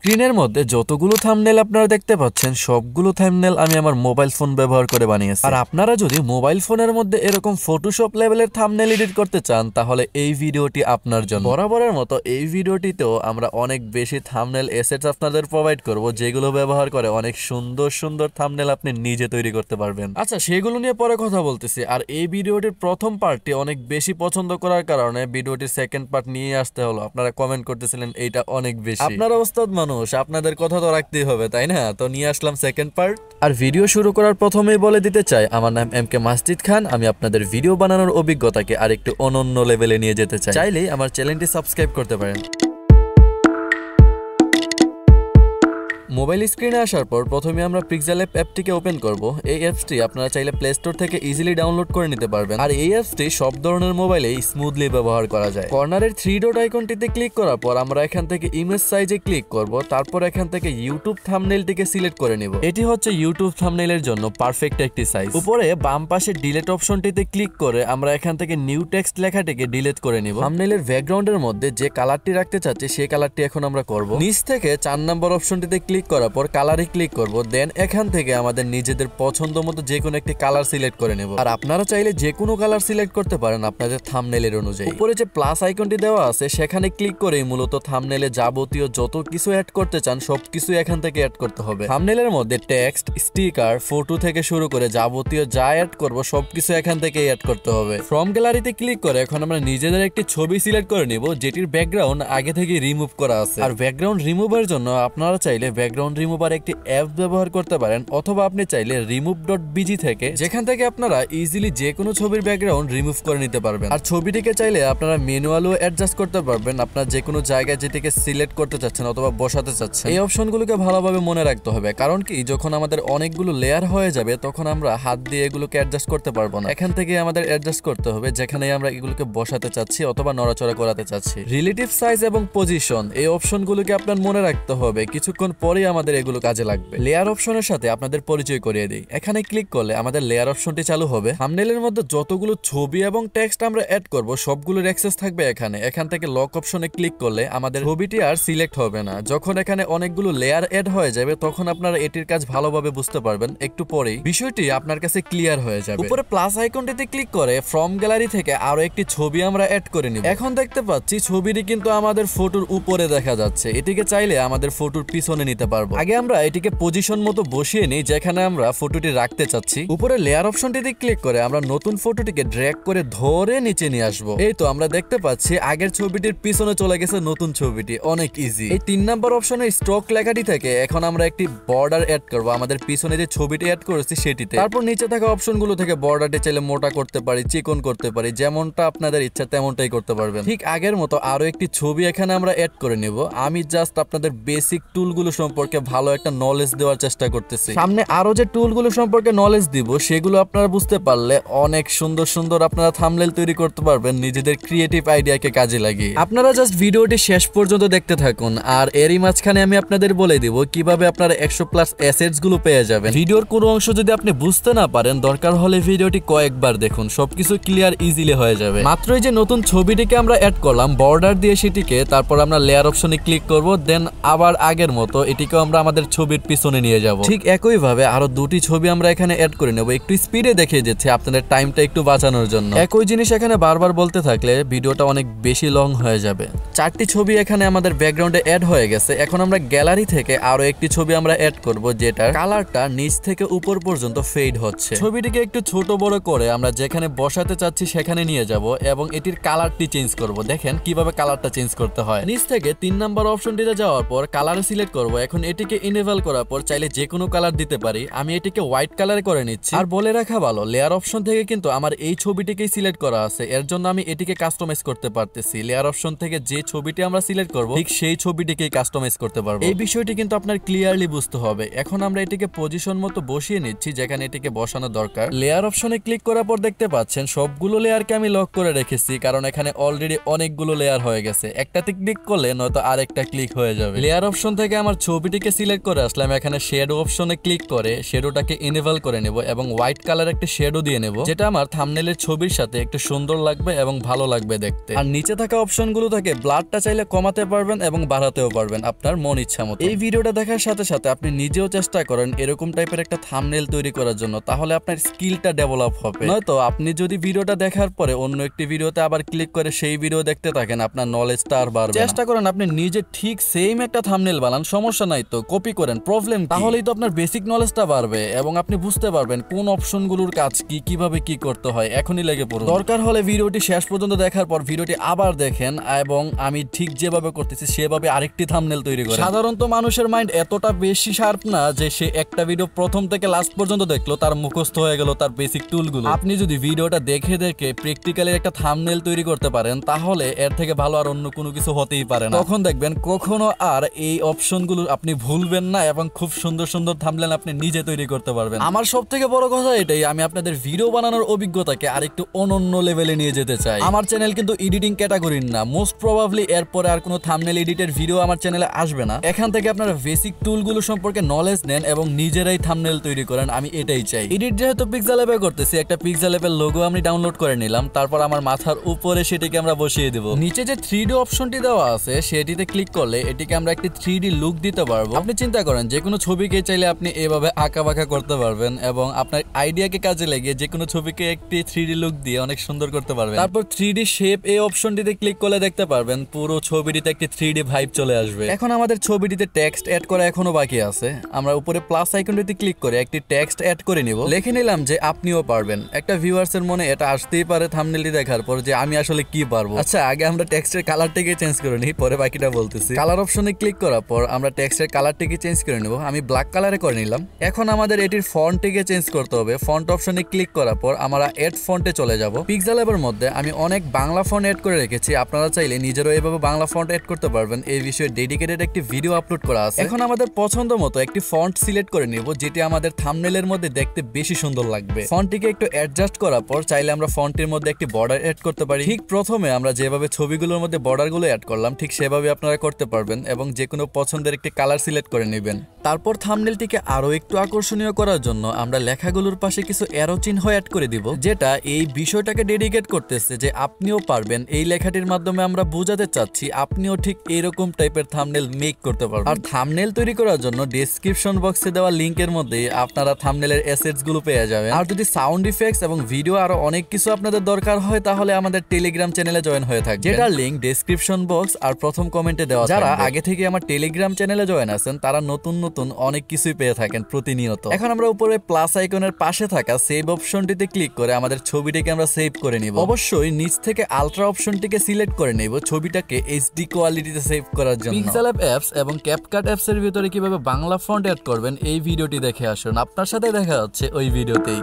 স্ক্রিনের মধ্যে যতগুলো থাম্বনেল আপনারা দেখতে পাচ্ছেন সবগুলো থাম্বনেল আমি আমার মোবাইল ফোন ব্যবহার করে বানিয়েছি। আর আপনারা যদি মোবাইল ফোনের মধ্যে এরকম ফটোশপ লেভেলের থাম্বনেল এডিট করতে চান তাহলে এই ভিডিওটি আপনার জন্য। বরাবরের মতো এই ভিডিওটিতেও আমরা অনেক বেশি থাম্বনেল এসেটস আপনাদের প্রোভাইড করব, যেগুলো ব্যবহার করে অনেক সুন্দর সুন্দর থাম্বনেল আপনি নিজে তৈরি করতে পারবেন। আচ্ছা, সেগুলো নিয়ে পরে কথা বলতেছি। আর এই ভিডিওটির প্রথম পার্টটি অনেক বেশি পছন্দ করার কারণে ভিডিওটির সেকেন্ড পার্ট নিয়ে আসতে হলো। আপনারা কমেন্ট করতেছিলেন এইটা অনেক বেশি। আপনারা ওস্তাদ মানুষ, আপনাদের কথা তো রাখতেই হবে, তাই না? তো নিয়ে আসলাম সেকেন্ড পার্ট। আর ভিডিও শুরু করার প্রথমেই বলে দিতে চাই, আমার নাম এম কে মাসজিদ খান। আমি আপনাদের ভিডিও বানানোর অভিজ্ঞতাকে আরেকটু অনন্য লেভেলে নিয়ে যেতে চাই। চাইলেই আমার চ্যানেলটি সাবস্ক্রাইব করতে পারেন। মোবাইল স্ক্রিনে আসার পর প্রথমে আমরা পিক্সেল অ্যাপটিকে ওপেন করব। এই অ্যাপসটি আপনারা চাইলে প্লে স্টোর থেকে ইজিলি ডাউনলোড করে নিতে পারবেন। আর এই অ্যাপসটি সব ধরনের মোবাইলেই স্মুথলি ব্যবহার করা যায়। কর্নারের 3 ডট আইকনটিতে ক্লিক করার পর আমরা এখান থেকে ইমেজ সাইজে ক্লিক করব। তারপর এখান থেকে ইউটিউব থাম্বনেলটিকে সিলেক্ট করে নিব। এটি হচ্ছে ইউটিউব থাম্বনেলের জন্য পারফেক্ট একটি সাইজ। উপরে বাম পাশে ডিলিট অপশনটিতে ক্লিক করে আমরা এখান থেকে নিউ টেক্সট লেখাটিকে ডিলিট করে নিব। থাম্বনেলের ব্যাকগ্রাউন্ডের মধ্যে যে কালারটি রাখতে চাচ্ছি সেই কালারটি এখন আমরা করব। নিচ থেকে 4 নম্বর অপশনটিতে ক্লিক করার পর কালারে ক্লিক করব। দেন এখান থেকে আমাদের নিজেদের পছন্দ মতো যে কোনো একটি কালার সিলেক্ট করে নেব। আর আপনারা চাইলে যে কোনো কালার সিলেক্ট করতে পারেন আপনাদের থাম্বনেলের অনুযায়ী। উপরে যে প্লাস আইকনটি দেওয়া আছে সেখানে ক্লিক করেই মূলত থাম্বনেলে যাবতীয় যত কিছু অ্যাড করতে চান সবকিছু এখান থেকে অ্যাড করতে হবে। থাম্বনেলের মধ্যে টেক্সট, স্টিকার, ফটো থেকে শুরু করে যাবতীয় যা অ্যাড করব সবকিছু এখান থেকে অ্যাড করতে হবে। ফ্রম গ্যালারিতে ক্লিক করে এখন আমরা নিজেদের একটি ছবি সিলেক্ট করে নিব যেটির ব্যাকগ্রাউন্ড আগে থেকে রিমুভ করা আছে। আর ব্যাকগ্রাউন্ড রিমুভের জন্য আপনারা চাইলে ব্যাকগ্রাউন্ড রিমুভার একটি অ্যাপ ব্যবহার করতে পারেন, অথবা আপনি চাইলে remove.bg থেকে, যেখান থেকে আপনারা ইজিলি যে কোনো ছবির ব্যাকগ্রাউন্ড রিমুভ করে নিতে পারবেন। আর ছবিটিকে চাইলে আপনারা ম্যানুয়ালও অ্যাডজাস্ট করতে পারবেন আপনার যে কোনো জায়গায় যেটিকে সিলেক্ট করতে চাচ্ছেন অথবা বসাতে চাচ্ছেন। এই অপশনগুলোকে ভালোভাবে মনে রাখতে হবে, কারণ কি যখন আমাদের অনেকগুলো লেয়ার হয়ে যাবে তখন আমরা হাত দিয়ে এগুলোকে অ্যাডজাস্ট করতে পারবো না। এখান থেকে আমাদের অ্যাডজাস্ট করতে হবে যেখানে আমরা এগুলোকে বসাতে চাচ্ছি অথবা নড়াচড়া করাতে চাচ্ছি। রিলেটিভ সাইজ এবং পজিশন এই অপশনগুলোকে আপনার মনে রাখতে হবে, কিছুক্ষণ পরেই আমাদের এগুলো কাজে লাগবে। লেয়ার অপশনের সাথে আপনাদের পরিচয় করিয়ে দেই। এখানে ক্লিক করলে আমাদের লেয়ার অপশনটি চালু হবে। থাম্বনেলের মধ্যে যতগুলো ছবি এবং টেক্সট আমরা অ্যাড করব সবগুলোর অ্যাক্সেস থাকবে এখানে। এখান থেকে লক অপশনে ক্লিক করলে আমাদের ছবিটি আর সিলেক্ট হবে না। যখন এখানে অনেকগুলো লেয়ার অ্যাড হয়ে যাবে তখন আপনারা এটির কাজ ভালোভাবে বুঝতে পারবেন। একটু পরেই বিষয়টি আপনার কাছে ক্লিয়ার হয়ে যাবে। উপরে প্লাস আইকনটিতে ক্লিক করে ফ্রম গ্যালারি থেকে আরো একটি ছবি আমরা অ্যাড করে নিব। এখন দেখতে পাচ্ছি ছবিটি কিন্তু আমাদের ফটোর উপরে দেখা যাচ্ছে। এটিকে চাইলে আমাদের ফটোর পিছনে নিতে পারবো। আগে আমরা এটিকে পজিশন মতো বসিয়ে নিই যেখানে আমরা ফটোটি রাখতে চাচ্ছি। উপরে লেয়ার অপশনটিতে ক্লিক করে আমরা নতুন ফটোটিকে ড্র্যাগ করে ধরে নিচে নিয়ে আসবো। এই তো আমরা দেখতে পাচ্ছি আগের ছবিটির পিছনে চলে গেছে নতুন ছবিটি। অনেক ইজি। এই 3 নম্বর অপশনের স্ট্রোক লেখাটি থেকে এখন আমরা একটি বর্ডার অ্যাড করব আমাদের পিছনে যে ছবিটি অ্যাড করেছি সেটিতে। তারপর নিচে থাকা অপশনগুলো থেকে বর্ডারটি চাইলে মোটা করতে পারি, চিকন করতে পারি, যেমনটা আপনাদের ইচ্ছা তেমনটাই করতে পারবেন। ঠিক আগের মতো আরো একটি ছবি এখানে আমরা অ্যাড করে নেব। আমি জাস্ট আপনাদের বেসিক টুলগুলো সম্পর্কে ভালো একটা নলেজ দেওয়ার চেষ্টা করতেছি। সামনে আরো যে টুলগুলো সম্পর্কে নলেজ দিব সেগুলো আপনারা বুঝতে পারলে অনেক সুন্দর সুন্দর আপনারা থাম্বনেল তৈরি করতে পারবেন নিজেদের ক্রিয়েটিভ আইডিয়াকে কাজে লাগিয়ে। আপনারা জাস্ট ভিডিওটি শেষ পর্যন্ত দেখতে থাকুন। আর এরই মাঝখানে আমি আপনাদের বলে দিব কিভাবে আপনারা 100+ অ্যাসেটস গুলো পেয়ে যাবেন। ভিডিওর কোনো অংশ যদি আপনি বুঝতে না পারেন দরকার হলে ভিডিওটি কয়েকবার দেখুন, সবকিছু ক্লিয়ার ইজিলি হয়ে যাবে। মাত্র এই যে নতুন ছবিটিকে আমরা অ্যাড করলাম বর্ডার দিয়ে সেটিকে, তারপর আমরা লেয়ার অপশনে ক্লিক করব। দেন আবার আগের মতো এটিকেও আমরা আমাদের ছবির পিছনে নিয়ে যাব। ঠিক একই ভাবে আরো দুটি ছবি আমরা এখানে অ্যাড করে নেব। একটু স্পিডে দেখিয়ে দিচ্ছি আপনাদের টাইমটা একটু বাঁচানোর জন্য। একই জিনিস এখানে বারবার বলতে থাকলে ভিডিওটা অনেক বেশি লং হয়ে যাবে। 4টি ছবি এখানে আমাদের ব্যাকগ্রাউন্ডে অ্যাড হয়ে গেছে। এখন আমরা গ্যালারি থেকে আরো একটি ছবি আমরা অ্যাড করব যেটার কালারটা নিচ থেকে উপর পর্যন্ত ফেড হচ্ছে। ছবিটিকে একটু ছোট বড় করে আমরা যেখানে বসাতে চাচ্ছি সেখানে নিয়ে যাব এবং এটির কালারটি চেঞ্জ করব। দেখেন কিভাবে কালারটা চেঞ্জ করতে হয়। নিচ থেকে 3 নম্বর অপশনটিতে যাওয়ার পর কালার সিলেক্ট করব। এখন এটিকে ইনেবল করার পর চাইলে যে কোনো কালার দিতে পারি। আমি এটিকে হোয়াইট কালারে করে নিচ্ছি। আর বলে রাখা ভালো লেয়ার অপশন থেকে কিন্তু আমার এই ছবিটিকেই সিলেক্ট করা আছে, এর জন্য আমি এটিকে কাস্টমাইজ করতে পারতেছি। লেয়ার অপশন থেকে যে ছবিটি আমরা সিলেক্ট করব ঠিক সেই ছবিটিকেই কাস্টমাইজ করতে পারবো। এই বিষয়টি কিন্তু আপনার ক্লিয়ারলি বুঝতে হবে। এখন আমরা এটিকে পজিশন মতো বসিয়ে নিচ্ছি যেখানে এটিকে বসানো দরকার। লেয়ার অপশনে ক্লিক করার পর দেখতে পাচ্ছেন সবগুলো লেয়ারকে আমি লক করে রেখেছি, কারণ এখানে অলরেডি অনেকগুলো লেয়ার হয়ে গেছে। একটাতে ক্লিক করলে নয়তো আরেকটা ক্লিক হয়ে যাবে। লেয়ার অপশন থেকে আমার ছবি ছবিটিকে সিলেক্ট করে আসলাম, এখানে শ্যাডো অপশনে ক্লিক করে শ্যাডোটাকে এনেবল করে নেব এবং হোয়াইট কালার একটা শ্যাডো দিয়ে নেব, যেটা আমার থাম্বনেইলের ছবির সাথে একটু সুন্দর লাগবে এবং ভালো লাগবে দেখতে। আর নিচে থাকা অপশনগুলো থেকে ব্লারটা চাইলে কমাতে পারবেন এবং বাড়াতেও পারবেন আপনার মন ইচ্ছা মতো। এই ভিডিওটা দেখার সাথে সাথে আপনি নিজেও চেষ্টা করেন এরকম টাইপের একটা থাম্বনেইল তৈরি করার জন্য, তাহলে আপনার স্কিলটা ডেভেলপ হবে। নয়তো আপনি যদি ভিডিওটা দেখার পরে অন্য একটি ভিডিওতে আবার ক্লিক করে সেই ভিডিও দেখতে থাকেন, আপনার নলেজটা আর বাড়বে না। চেষ্টা করেন আপনি নিজে ঠিক সেম একটা থাম্বনেইল বানান, সমস্যা নাই তো কপি করেন, প্রবলেম তাহলেই তো আপনার বেসিক নলেজটা বাড়বে এবং আপনি বুঝতে পারবেন কোন অপশনগুলোর কাজ কি, কিভাবে কি করতে হয়। এখনই লেগে পড়ুন। দরকার হলে ভিডিওটি শেষ পর্যন্ত দেখার পর ভিডিওটি আবার দেখেন এবং আমি ঠিক যেভাবে করতেছি সেভাবে আরেকটি থাম্বনেইল তৈরি করেন। সাধারণত মানুষের মাইন্ড এতটা বেশি শার্প না যে সে একটা ভিডিও প্রথম থেকে লাস্ট পর্যন্ত দেখলো, তার মুখস্থ হয়ে গেল তার বেসিক টুলগুলো। আপনি যদি ভিডিওটা দেখে দেখে প্র্যাকটিক্যালি একটা থাম্বনেইল তৈরি করতে পারেন, তাহলে এর থেকে ভালো আর অন্য কোনো কিছু হতেই পারে না। তখন দেখবেন কখনো আর এই অপশনগুলো আপনি ভুলবেন না এবং খুব সুন্দর সুন্দর থাম্বনেইল আপনি নিজে তৈরি করতে পারবেন। আমার সবথেকে বড় কথা এটাই, আমি আপনাদের ভিডিও বানানোর অভিজ্ঞতাকে আরেকটু অনন্য লেভেলে নিয়ে যেতে চাই। আমার চ্যানেল কিন্তু এডিটিং ক্যাটাগরির না, মোস্ট প্রবাবলি এরপরে আর কোনো থাম্বনেইল এডিটের ভিডিও আমার চ্যানেলে আসবে না। এখান থেকে আপনারা বেসিক টুলগুলো সম্পর্কে নলেজ নেন এবং নিজেরাই থাম্বনেইল তৈরি করেন, আমি এটাই চাই। এডিট যেহেতু পিক্সেল অ্যাপে করতেছি, একটা পিক্সেল অ্যাপের লোগো আমি ডাউনলোড করে নিলাম, তারপর আমার মাথার উপরে সেটিকে আমরা বসিয়ে দেব। নিচে যে 3D অপশনটি দেওয়া আছে সেটিতে ক্লিক করলে এটিকে আমরা একটি 3D লুক দিতে পারবো। আপনি চিন্তা করেন যে কোনো ছবিকে চাইলে আপনি এভাবে আঁকা বাঁকা করতে পারবেন এবং আপনার আইডিয়াকে কাজে লাগিয়ে যে কোনো ছবিকে একটি 3D লুক দিয়ে অনেক সুন্দর করতে পারবেন। তারপর 3D শেপ এই অপশনটিতে ক্লিক করলে দেখতে পারবেন পুরো ছবিটিতে একটি 3D ভাইব চলে আসবে। এখন আমাদের ছবিটিতে টেক্সট অ্যাড করা এখনো বাকি আছে। আমরা উপরে প্লাস আইকনটিতে ক্লিক করে একটি টেক্সট অ্যাড করে নিব। লিখে নিলাম যে আপনিও পারবেন। একটা ভিউয়ার্সের মনে এটা আসতেই পারে থাম্বনেইলটি দেখার পর যে আমি আসলে কি পারবো। আচ্ছা, আগে আমরা টেক্সটের কালারটিকে চেঞ্জ করে নিই, পরে বাকিটা বলতেছি। কালার অপশনে ক্লিক করার পর আমরা টেক্সটের কালারটিকে চেঞ্জ করে নেব। আমি ব্ল্যাক কালারে করে নিলাম। এখন আমাদের এটির ফন্টটিকে চেঞ্জ করতে হবে। ফন্ট অপশনে ক্লিক করার পর আমরা এড ফন্টে চলে যাব। পিক্সেল অ্যাপের মধ্যে আমি অনেক বাংলা ফন্ট এড করে রেখেছি, আপনারা চাইলে নিজেরও এভাবে বাংলা ফন্ট এড করতে পারবেন। এই বিষয়ে ডেডিকেটেড একটি ভিডিও আপলোড করা আছে। এখন আমাদের পছন্দ মতো একটি ফন্ট সিলেক্ট করে নিব, যেটি আমাদের থাম্বনেইলের মধ্যে দেখতে বেশি সুন্দর লাগবে। ফন্টটিকে একটু অ্যাডজাস্ট করার পর চাইলে আমরা ফন্টের মধ্যে একটি বর্ডার এড করতে পারি। ঠিক প্রথমে আমরা যেভাবে ছবিগুলোর মধ্যে বর্ডারগুলো অ্যাড করলাম, ঠিক সেভাবে আপনারা করতে পারবেন এবং যে কোনো পছন্দের একটি কালার সিলেক্ট করে নেবেন। তারপর থাম্বনেইলটিকে আরো একটু আকর্ষণীয় করার জন্য আমরা লেখাগুলোর পাশে কিছু অ্যারো চিহ্ন অ্যাড করে দিব, যেটা এই বিষয়টাকে ডেডিকেট করতেছে যে আপনিও পারবেন। এই লেখাটির মাধ্যমে আমরা বোঝাতে চাচ্ছি আপনিও ঠিক এরকম টাইপের থাম্বনেইল মেক করতে পারবেন। আর থাম্বনেইল তৈরি করার জন্য ডেসক্রিপশন বক্সে দেওয়া লিংকের মধ্যে আপনারা থাম্বনেইলের অ্যাসেটস গুলো পেয়ে যাবেন। আর যদি সাউন্ড ইফেক্টস এবং ভিডিও আরো অনেক কিছু আপনাদের দরকার হয়, তাহলে আমাদের টেলিগ্রাম চ্যানেলে জয়েন হয়ে থাকবে, যেটার লিংক ডেসক্রিপশন বক্স আর প্রথম কমেন্টে দেওয়া। যারা আগে থেকে আমার টেলিগ্রাম চ্যানেলে জয়েন আছেন তারা নতুন নতুন অনেক কিছুই পেয়ে থাকেন প্রতিনিয়ত। এখন আমরা উপরে প্লাস আইকনের পাশে থাকা সেভ অপশনটিতে ক্লিক করে আমাদের ছবিটিকে আমরা সেভ করে নিব। অবশ্যই নিচ থেকে আলট্রা অপশনটিকে সিলেক্ট করে নেব ছবিটাকে এইচডি কোয়ালিটিতে সেভ করার জন্য। পিক্সেল অ্যাপস এবং ক্যাপকাট অ্যাপস এর ভিতরে কিভাবে বাংলা ফন্ট অ্যাড করবেন এই ভিডিওটি দেখে আসুন। আপনার সাথে দেখা হচ্ছে ওই ভিডিওতেই।